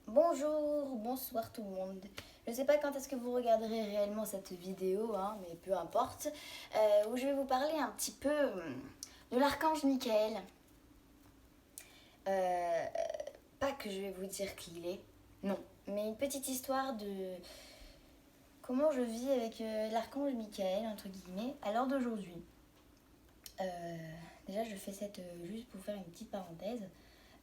Bonjour, bonsoir tout le monde. Je ne sais pas quand est-ce que vous regarderez réellement cette vidéo, mais peu importe, où je vais vous parler un petit peu de l'archange Michael. Euh, Pas que je vais vous dire qui il est, non, mais une petite histoire de comment je vis avec l'archange Michael, entre guillemets, à l'heure d'aujourd'hui. Déjà, je fais cette juste pour faire une petite parenthèse.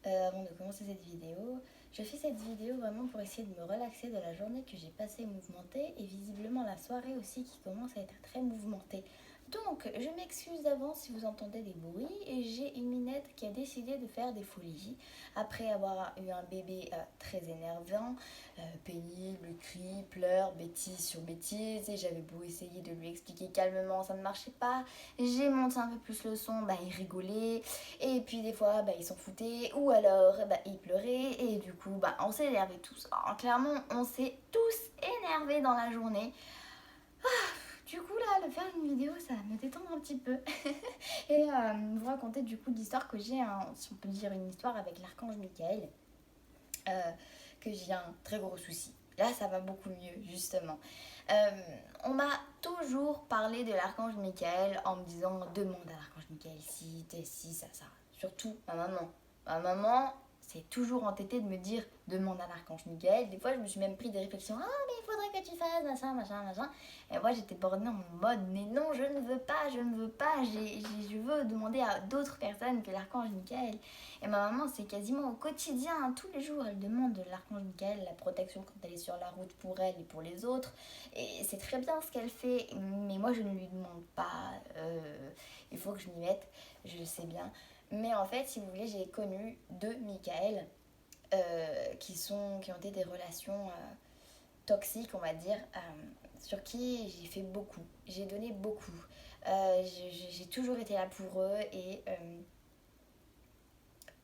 Avant de commencer cette vidéo. Je fais cette vidéo vraiment pour essayer de me relaxer de la journée que j'ai passée mouvementée et visiblement la soirée aussi qui commence à être très mouvementée. Donc, je m'excuse d'avance si vous entendez des bruits et j'ai une minette qui a décidé de faire des folies après avoir eu un bébé très énervant, pénible, crie, pleure, bêtise sur bêtise et j'avais beau essayer de lui expliquer calmement, ça ne marchait pas. J'ai monté un peu plus le son, il rigolait et puis des fois il s'en foutait ou alors il pleurait et du coup on s'est énervés tous. Alors, clairement on s'est tous énervés dans la journée. Du coup là, de faire une vidéo, ça va me détendre un petit peu. Et vous raconter du coup l'histoire que j'ai, si on peut dire une histoire avec l'archange Michael, euh, que j'ai un très gros souci. Là, ça va beaucoup mieux, justement. Euh, on m'a toujours parlé de l'archange Michael en me disant demande à l'archange Michael si, t'es si, ça. Surtout ma maman. Ma maman c'est toujours entêtée de me dire demande à l'archange Michael. Des fois, je me suis même pris des réflexions mais il faudrait que tu fasses machin. Et moi, j'étais bornée en mode mais non, je ne veux pas, je veux demander à d'autres personnes que l'archange Michael. Et ma maman, c'est quasiment au quotidien, tous les jours, elle demande de l'archange Michael la protection quand elle est sur la route pour elle et pour les autres. Et c'est très bien ce qu'elle fait, mais moi je ne lui demande pas. Il faut que je m'y mette, je le sais bien. Mais en fait, si vous voulez, j'ai connu deux Michael qui ont été des relations toxiques, on va dire, sur qui j'ai fait beaucoup. J'ai donné beaucoup. J'ai toujours été là pour eux et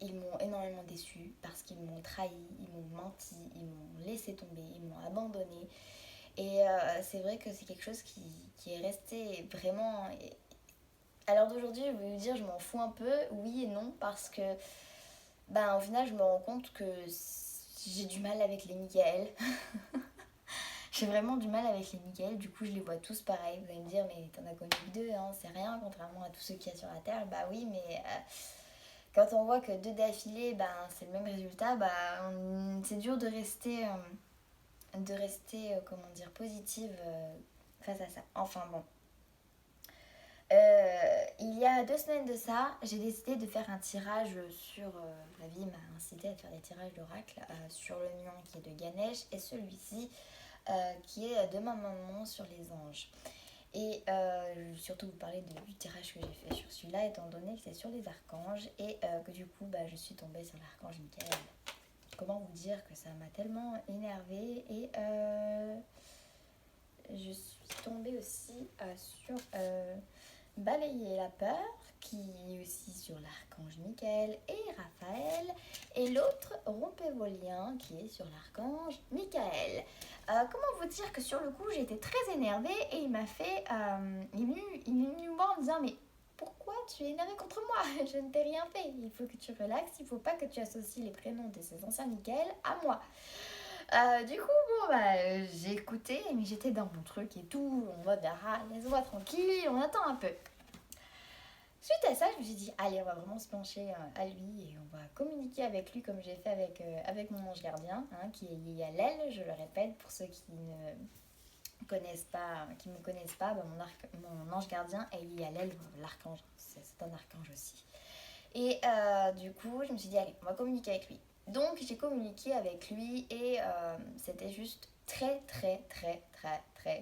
ils m'ont énormément déçue parce qu'ils m'ont trahi, ils m'ont menti, ils m'ont laissé tomber, ils m'ont abandonné. Et c'est vrai que c'est quelque chose qui est resté vraiment. À l'heure d'aujourd'hui, je vais vous dire, je m'en fous un peu, oui et non, parce que au final, je me rends compte que j'ai du mal avec les Michael. J'ai vraiment du mal avec les Michael, du coup, je les vois tous pareil. Vous allez me dire, mais t'en as connu que deux, c'est rien, contrairement à tous ceux qu'il y a sur la Terre. Bah oui, mais quand on voit que deux d'affilée, c'est le même résultat, c'est dur de rester comment dire, positive face à ça. Enfin bon. Il y a 2 semaines de ça, j'ai décidé de faire un tirage sur... la vie m'a incité à faire des tirages d'oracle sur le mien qui est de Ganesh et celui-ci qui est de ma maman sur les anges. Et je vais surtout vous parler du tirage que j'ai fait sur celui-là, étant donné que c'est sur les archanges et que du coup je suis tombée sur l'archange Michael. Comment vous dire que ça m'a tellement énervée et je suis tombée aussi sur Balayer la peur qui est aussi sur l'archange Michael et Raphaël et l'autre Rompez vos liens qui est sur l'archange Michael. Comment vous dire que sur le coup j'ai été très énervée et il m'a fait il est venu me voir en me disant mais pourquoi tu es énervé contre moi? Je ne t'ai rien fait. Il faut que tu relaxes, il ne faut pas que tu associes les prénoms de ces anciens Michael à moi. Du coup, j'ai écouté, mais j'étais dans mon truc et tout, en mode laisse-moi tranquille, on attend un peu. Suite à ça, je me suis dit, allez, on va vraiment se pencher à lui et on va communiquer avec lui comme j'ai fait avec mon ange gardien, qui est Yalel, je le répète, pour ceux qui ne connaissent pas, qui me connaissent pas, mon ange gardien est Yalel, l'archange, c'est un archange aussi. Et du coup, je me suis dit, allez, on va communiquer avec lui. Donc, j'ai communiqué avec lui et c'était juste très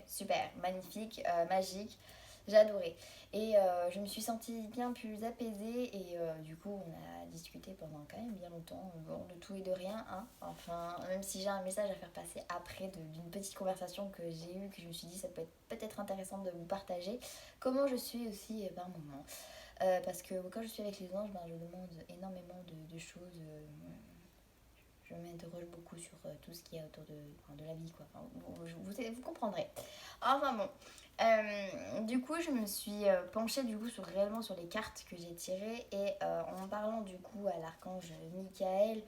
super, magnifique, magique. J'ai adoré. Et je me suis sentie bien plus apaisée et du coup, on a discuté pendant quand même bien longtemps, de tout et de rien. Enfin, même si j'ai un message à faire passer après d'une petite conversation que j'ai eue, que je me suis dit, ça peut être peut-être intéressant de vous partager comment je suis aussi par moment. Parce que quand je suis avec les anges, je demande énormément de choses. Je m'interroge beaucoup sur tout ce qui est autour de la vie, quoi. Enfin, vous comprendrez. Enfin bon. Du coup, je me suis penchée du coup réellement sur les cartes que j'ai tirées et en parlant du coup à l'archange Michael,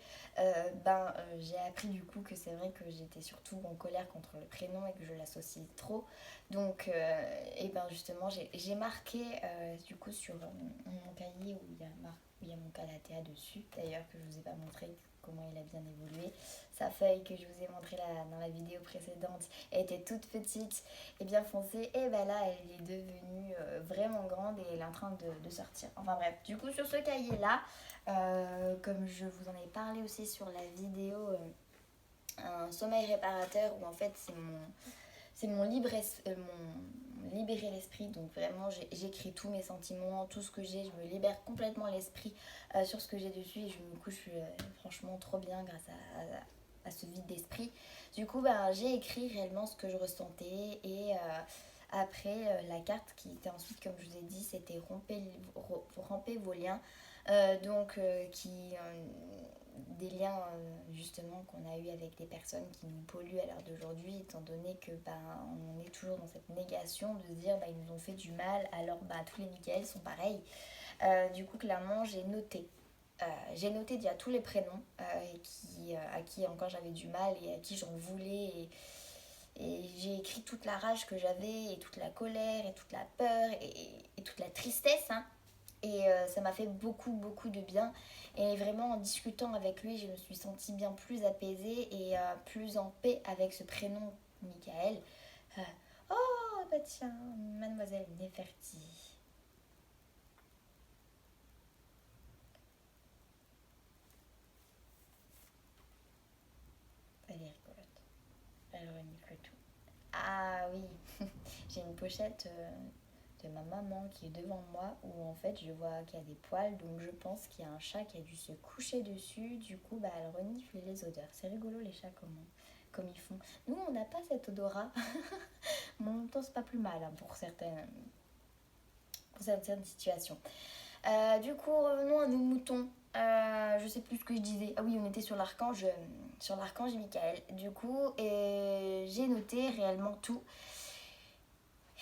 j'ai appris du coup que c'est vrai que j'étais surtout en colère contre le prénom et que je l'associais trop. Donc, et ben justement, j'ai marqué du coup sur mon cahier où il y a mon calatea dessus, d'ailleurs que je vous ai pas montré comment il a bien évolué. Sa feuille que je vous ai montrée dans la vidéo précédente était toute petite et bien foncée, et ben là elle est devenue vraiment grande et elle est en train de sortir. Enfin bref, du coup sur ce cahier là, comme je vous en ai parlé aussi sur la vidéo un sommeil réparateur, où en fait c'est mon libérer l'esprit. Donc vraiment j'écris tous mes sentiments, tout ce que j'ai, je me libère complètement l'esprit sur ce que j'ai dessus et je me couche franchement trop bien grâce à ce vide d'esprit. Du coup j'ai écrit réellement ce que je ressentais et après la carte qui était ensuite, comme je vous ai dit, c'était rompez vos liens. Des liens justement qu'on a eu avec des personnes qui nous polluent à l'heure d'aujourd'hui, étant donné que on est toujours dans cette négation de se dire ils nous ont fait du mal, alors tous les Michael sont pareils. Du coup clairement j'ai noté déjà tous les prénoms à qui encore j'avais du mal et à qui j'en voulais, et j'ai écrit toute la rage que j'avais et toute la colère et toute la peur et toute la tristesse, hein. Et ça m'a fait beaucoup beaucoup de bien, et vraiment en discutant avec lui je me suis sentie bien plus apaisée et plus en paix avec ce prénom Michael. Euh, oh bah tiens, mademoiselle Neferti. Elle est rigolote, elle renifle tout. Ah oui, j'ai une pochette de ma maman qui est devant moi, où en fait je vois qu'il y a des poils, donc je pense qu'il y a un chat qui a dû se coucher dessus. Du coup elle renifle les odeurs. C'est rigolo les chats comme ils font. Nous on n'a pas cet odorat, mais en même temps c'est pas plus mal hein, pour certaines situations. Du coup revenons à nos moutons. Je sais plus ce que je disais. Ah oui, on était sur l'archange Michael. Du coup, j'ai noté réellement tout.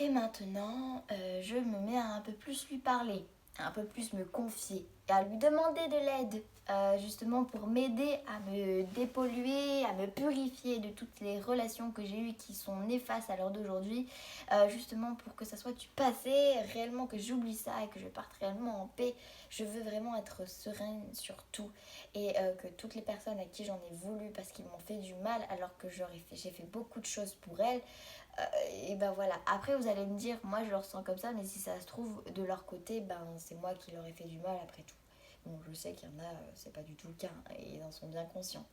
Et maintenant, je me mets à un peu plus lui parler, à un peu plus me confier et à lui demander de l'aide, justement pour m'aider à me dépolluer, à me purifier de toutes les relations que j'ai eues qui sont néfastes à l'heure d'aujourd'hui, justement pour que ça soit du passé, réellement que j'oublie ça et que je parte réellement en paix. Je veux vraiment être sereine sur tout, et que toutes les personnes à qui j'en ai voulu parce qu'ils m'ont fait du mal alors que j'ai fait beaucoup de choses pour elles, et ben voilà. Après vous allez me dire, moi je le ressens comme ça, mais si ça se trouve de leur côté, c'est moi qui leur ai fait du mal après tout. Bon, je sais qu'il y en a, c'est pas du tout le cas, hein, et ils en sont bien conscients.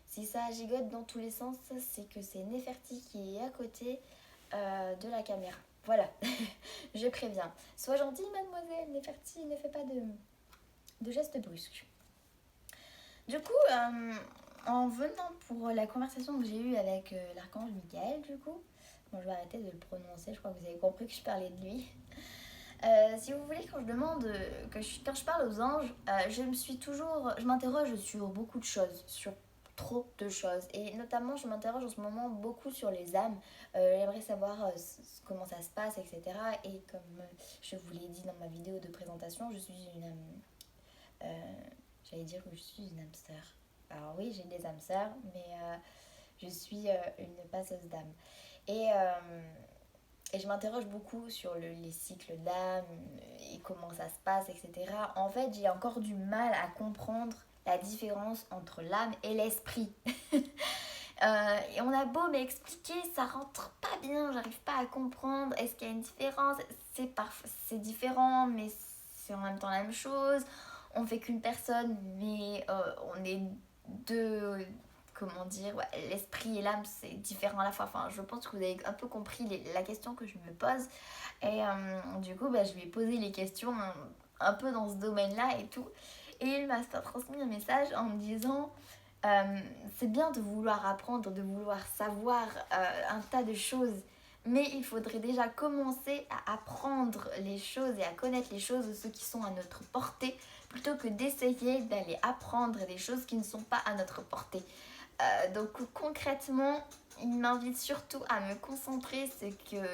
Si ça gigote dans tous les sens, c'est que c'est Neferti qui est à côté de la caméra. Voilà, je préviens. Sois gentille mademoiselle Neferti, ne fais pas de gestes brusques. Du coup, en venant pour la conversation que j'ai eue avec l'archange Michael, du coup, bon, je vais arrêter de le prononcer, je crois que vous avez compris que je parlais de lui. Si vous voulez, quand je demande, quand je parle aux anges, je m'interroge sur beaucoup de choses, sur trop de choses. Et notamment, je m'interroge en ce moment beaucoup sur les âmes. J'aimerais savoir comment ça se passe, etc. Et comme je vous l'ai dit dans ma vidéo de présentation, je suis une âme. J'allais dire que je suis une âme sœur. Alors oui, j'ai des âmes sœurs, mais je suis une passeuse d'âme. Et, euh, et je m'interroge beaucoup sur les cycles d'âme et comment ça se passe, etc. En fait, j'ai encore du mal à comprendre la différence entre l'âme et l'esprit. Et on a beau m'expliquer, ça rentre pas bien, j'arrive pas à comprendre. Est-ce qu'il y a une différence? C'est différent, mais c'est en même temps la même chose. On fait qu'une personne, mais on est deux. Comment dire, ouais, l'esprit et l'âme c'est différent à la fois. Enfin, je pense que vous avez un peu compris la question que je me pose. Et du coup, je lui ai posé les questions un peu dans ce domaine-là et tout. Et il m'a transmis un message en me disant c'est bien de vouloir apprendre, de vouloir savoir un tas de choses, mais il faudrait déjà commencer à apprendre les choses et à connaître les choses, ceux qui sont à notre portée, plutôt que d'essayer d'aller apprendre des choses qui ne sont pas à notre portée. Donc concrètement, il m'invite surtout à me concentrer sur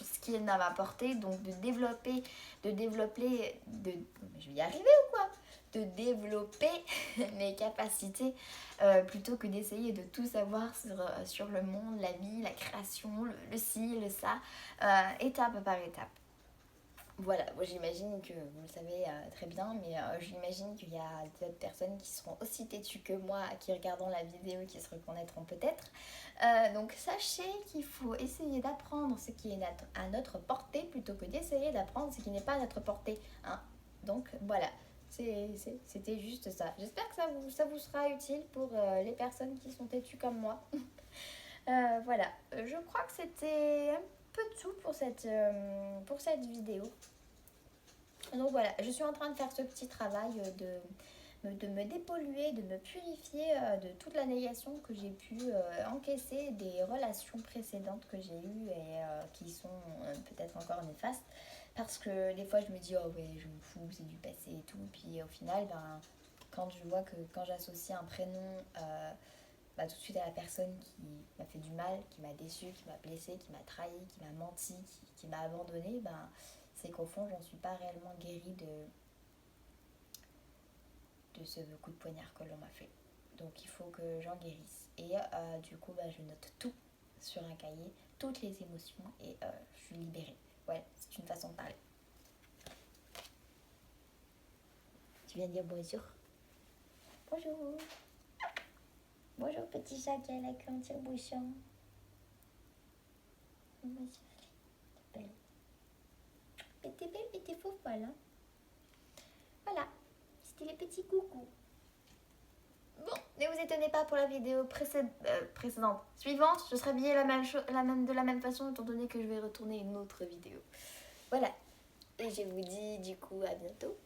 ce qui est à ma portée, donc de développer, je vais y arriver ou quoi? De développer mes capacités plutôt que d'essayer de tout savoir sur le monde, la vie, la création, le ci, le ça, étape par étape. Voilà, moi j'imagine que vous le savez très bien, mais j'imagine qu'il y a d'autres personnes qui seront aussi têtues que moi, qui regarderont la vidéo, qui se reconnaîtront peut-être. Donc sachez qu'il faut essayer d'apprendre ce qui est à notre portée plutôt que d'essayer d'apprendre ce qui n'est pas à notre portée. Hein. Donc voilà, c'était juste ça. J'espère que ça vous sera utile pour les personnes qui sont têtues comme moi. Voilà, je crois que c'était un peu tout pour cette vidéo. Donc voilà, je suis en train de faire ce petit travail de me dépolluer, de me purifier de toute la négation que j'ai pu encaisser des relations précédentes que j'ai eues et qui sont peut-être encore néfastes. Parce que des fois je me dis, oh ouais, je me fous, c'est du passé et tout. Puis au final, quand je vois que quand j'associe un prénom tout de suite à la personne qui m'a fait du mal, qui m'a déçu, qui m'a blessé, qui m'a trahi, qui m'a menti, qui m'a abandonné, c'est qu'au fond, j'en suis pas réellement guérie de ce coup de poignard que l'on m'a fait. Donc il faut que j'en guérisse. Et du coup, je note tout sur un cahier, toutes les émotions, et je suis libérée. Ouais, c'est une façon de parler. Tu viens dire bonjour. Bonjour. Bonjour petit chat qui a la queue en tire-bouchon. Bonjour. T'es belle. Mais t'es belle et t'es faux folle, hein. Voilà, c'était les petits coucous. Bon, ne vous étonnez pas pour la vidéo précédente. Suivante, je serai habillée de la même façon étant donné que je vais retourner une autre vidéo. Voilà, et je vous dis du coup à bientôt.